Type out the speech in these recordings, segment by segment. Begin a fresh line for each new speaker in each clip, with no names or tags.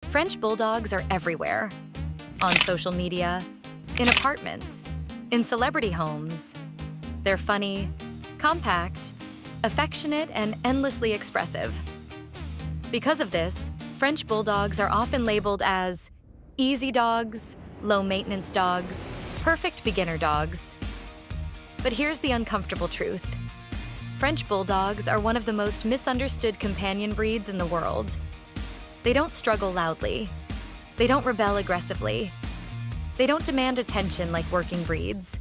French Bulldogs are everywhere. On social media, in apartments, in celebrity homes. They're funny, compact, affectionate, and endlessly expressive. Because of this, French Bulldogs are often labeled as easy dogs, low-maintenance dogs, perfect beginner dogs. But here's the uncomfortable truth. French Bulldogs are one of the most misunderstood companion breeds in the world. They don't struggle loudly. They don't rebel aggressively. They don't demand attention like working breeds.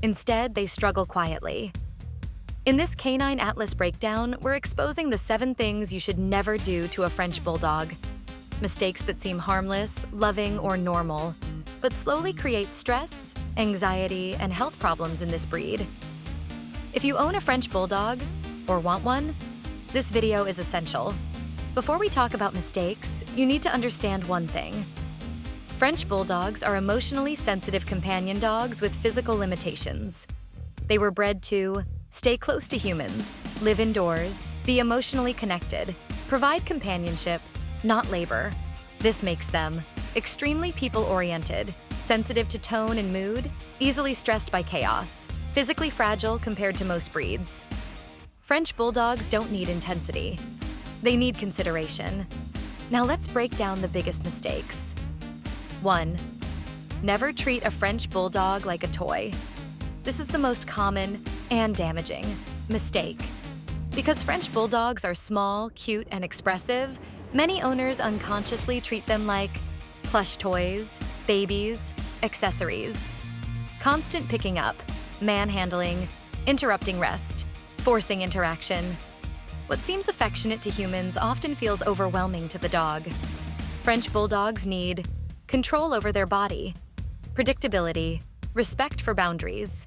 Instead, they struggle quietly. In this Canine Atlas breakdown, we're exposing the 7 things you should never do to a French Bulldog. Mistakes that seem harmless, loving, or normal, but slowly create stress, anxiety, and health problems in this breed. If you own a French Bulldog, or want one, this video is essential. Before we talk about mistakes, you need to understand one thing. French Bulldogs are emotionally sensitive companion dogs with physical limitations. They were bred to stay close to humans, live indoors, be emotionally connected, provide companionship, not labor. This makes them extremely people-oriented, sensitive to tone and mood, easily stressed by chaos, physically fragile compared to most breeds. French Bulldogs don't need intensity. They need consideration. Now let's break down the biggest mistakes. 1. Never treat a French Bulldog like a toy. This is the most common and damaging mistake. Because French Bulldogs are small, cute, and expressive, many owners unconsciously treat them like plush toys, babies, accessories. Constant picking up, manhandling, interrupting rest, forcing interaction. What seems affectionate to humans often feels overwhelming to the dog. French Bulldogs need control over their body, predictability, respect for boundaries.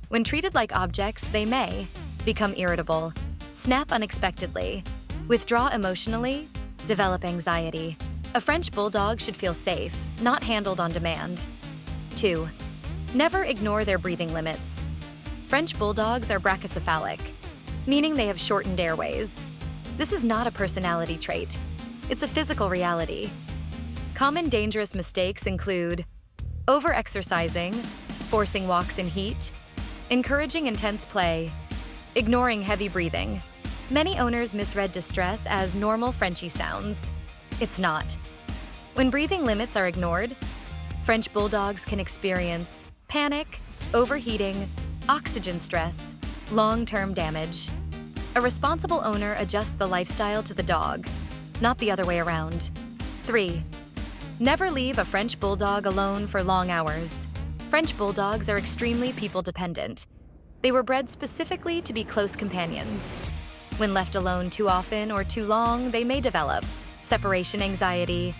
When treated like objects, they may become irritable, snap unexpectedly, withdraw emotionally, develop anxiety. A French Bulldog should feel safe, not handled on demand. 2. Never ignore their breathing limits. French Bulldogs are brachycephalic, meaning they have shortened airways. This is not a personality trait. It's a physical reality. Common dangerous mistakes include over-exercising, forcing walks in heat, encouraging intense play, ignoring heavy breathing. Many owners misread distress as normal Frenchie sounds. It's not. When breathing limits are ignored, French Bulldogs can experience panic, overheating, oxygen stress, long-term damage. A responsible owner adjusts the lifestyle to the dog, not the other way around. 3. Never leave a French Bulldog alone for long hours. French Bulldogs are extremely people-dependent. They were bred specifically to be close companions. When left alone too often or too long, they may develop separation anxiety,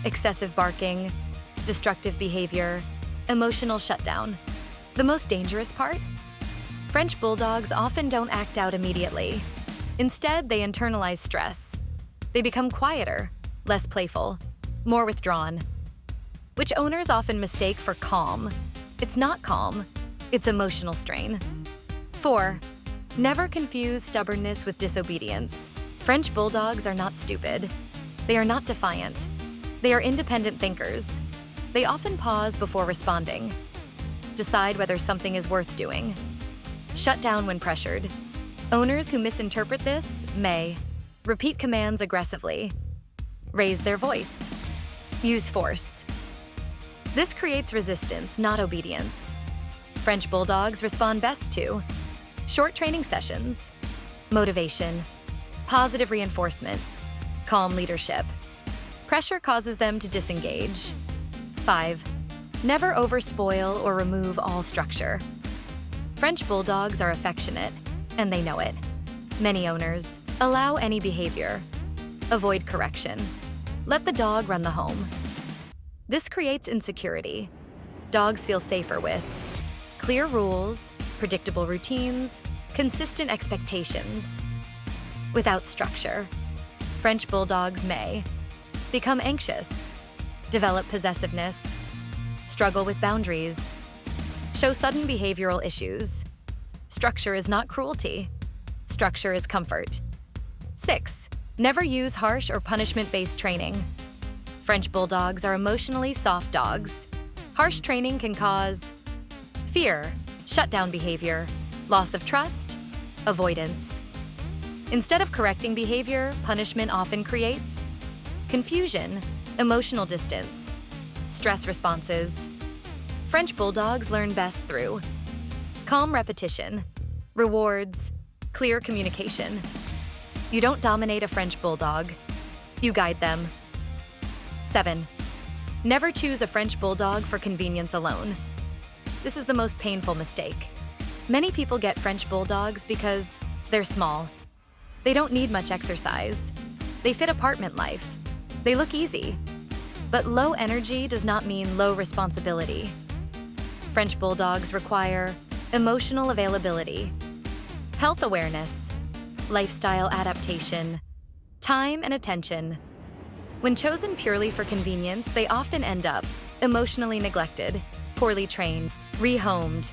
excessive barking, destructive behavior, emotional shutdown. The most dangerous part? French Bulldogs often don't act out immediately. Instead, they internalize stress. They become quieter, less playful, more withdrawn, which owners often mistake for calm. It's not calm, it's emotional strain. 4. Never confuse stubbornness with disobedience. French Bulldogs are not stupid. They are not defiant. They are independent thinkers. They often pause before responding, decide whether something is worth doing, shut down when pressured. Owners who misinterpret this may repeat commands aggressively, raise their voice, use force. This creates resistance, not obedience. French Bulldogs respond best to short training sessions, motivation, positive reinforcement, calm leadership. Pressure causes them to disengage. 5. Never overspoil or remove all structure. French Bulldogs are affectionate, and they know it. Many owners allow any behavior, avoid correction, let the dog run the home. This creates insecurity. Dogs feel safer with clear rules, predictable routines, consistent expectations. Without structure, French Bulldogs may become anxious, develop possessiveness, struggle with boundaries, show sudden behavioral issues. Structure is not cruelty. Structure is comfort. 6. Never use harsh or punishment-based training. French Bulldogs are emotionally soft dogs. Harsh training can cause fear, shutdown behavior, loss of trust, avoidance. Instead of correcting behavior, punishment often creates confusion, emotional distance, stress responses. French Bulldogs learn best through calm repetition, rewards, clear communication. You don't dominate a French Bulldog, you guide them. 7. Never choose a French Bulldog for convenience alone. This is the most painful mistake. Many people get French Bulldogs because they're small. They don't need much exercise. They fit apartment life. They look easy. But low energy does not mean low responsibility. French Bulldogs require emotional availability, health awareness, lifestyle adaptation, time and attention. When chosen purely for convenience, they often end up emotionally neglected, poorly trained, rehomed.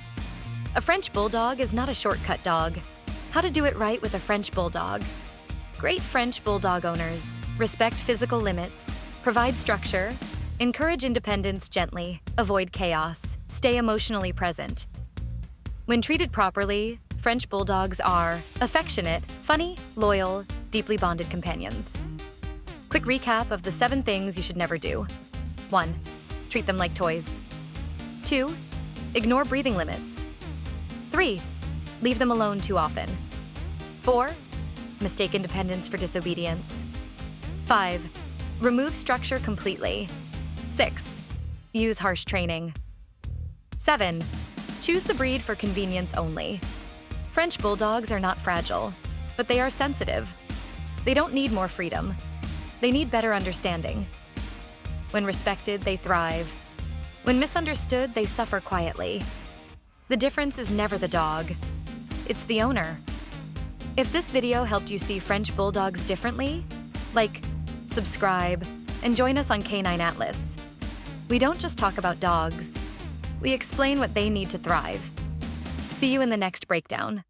A French Bulldog is not a shortcut dog. How to do it right with a French Bulldog. Great French Bulldog owners respect physical limits, provide structure, encourage independence gently, avoid chaos, stay emotionally present. When treated properly, French Bulldogs are affectionate, funny, loyal, deeply bonded companions. Quick recap of the 7 things you should never do. 1. Treat them like toys. 2. Ignore breathing limits. 3. Leave them alone too often. 4. Mistake independence for disobedience. 5. Remove structure completely. 6. Use harsh training. 7. Choose the breed for convenience only. French Bulldogs are not fragile, but they are sensitive. They don't need more freedom. They need better understanding. When respected, they thrive. When misunderstood, they suffer quietly. The difference is never the dog. It's the owner. If this video helped you see French Bulldogs differently, like, subscribe, and join us on Canine Atlas. We don't just talk about dogs. We explain what they need to thrive. See you in the next breakdown.